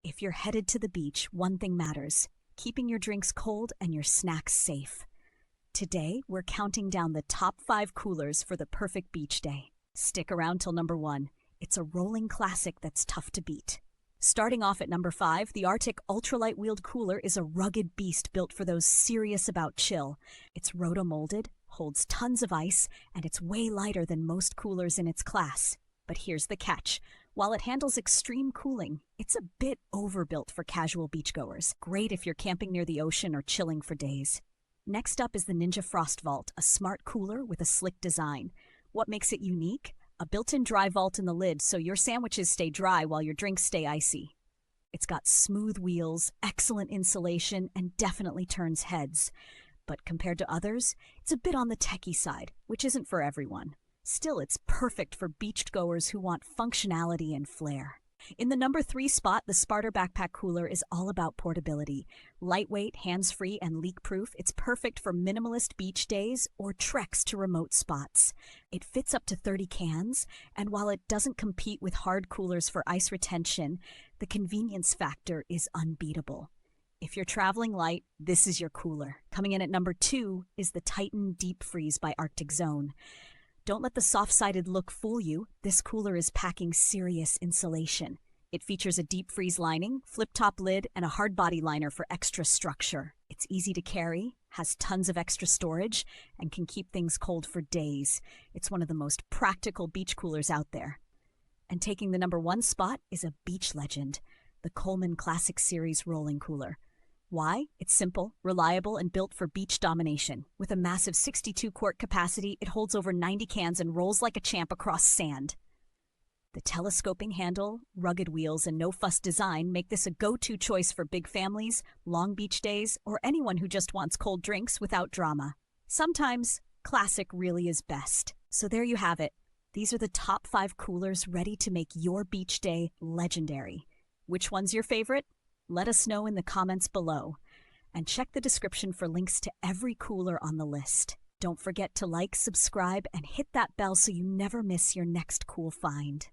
If you're headed to the beach, one thing matters: keeping your drinks cold and your snacks safe. Today, we're counting down the top 5 coolers for the perfect beach day. Stick around till number 1. It's a rolling classic that's tough to beat. Starting off at number 5, the RTIC Ultralight Wheeled Cooler is a rugged beast built for those serious about chill. It's roto-molded, holds tons of ice, and it's way lighter than most coolers in its class. But here's the catch. While it handles extreme cooling, it's a bit overbuilt for casual beachgoers. Great if you're camping near the ocean or chilling for days. Next up is the Ninja Frost Vault, a smart cooler with a slick design. What makes it unique? A built-in dry vault in the lid so your sandwiches stay dry while your drinks stay icy. It's got smooth wheels, excellent insulation, and definitely turns heads. But compared to others, it's a bit on the techie side, which isn't for everyone. Still, it's perfect for beachgoers who want functionality and flair. In the number 3 spot, the Sparta Backpack Cooler is all about portability. Lightweight, hands-free, and leak-proof, it's perfect for minimalist beach days or treks to remote spots. It fits up to 30 cans, and while it doesn't compete with hard coolers for ice retention, the convenience factor is unbeatable. If you're traveling light, this is your cooler. Coming in at number 2 is the Titan Deep Freeze by Arctic Zone. Don't let the soft-sided look fool you. This cooler is packing serious insulation. It features a deep freeze lining, flip-top lid, and a hard body liner for extra structure. It's easy to carry, has tons of extra storage, and can keep things cold for days. It's one of the most practical beach coolers out there. And taking the number 1 spot is a beach legend, the Coleman Classic Series Rolling Cooler. Why? It's simple, reliable, and built for beach domination. With a massive 62-quart capacity, it holds over 90 cans and rolls like a champ across sand. The telescoping handle, rugged wheels, and no-fuss design make this a go-to choice for big families, long beach days, or anyone who just wants cold drinks without drama. Sometimes, classic really is best. So there you have it. These are the top 5 coolers ready to make your beach day legendary. Which one's your favorite? Let us know in the comments below. And check the description for links to every cooler on the list. Don't forget to like, subscribe, and hit that bell so you never miss your next cool find.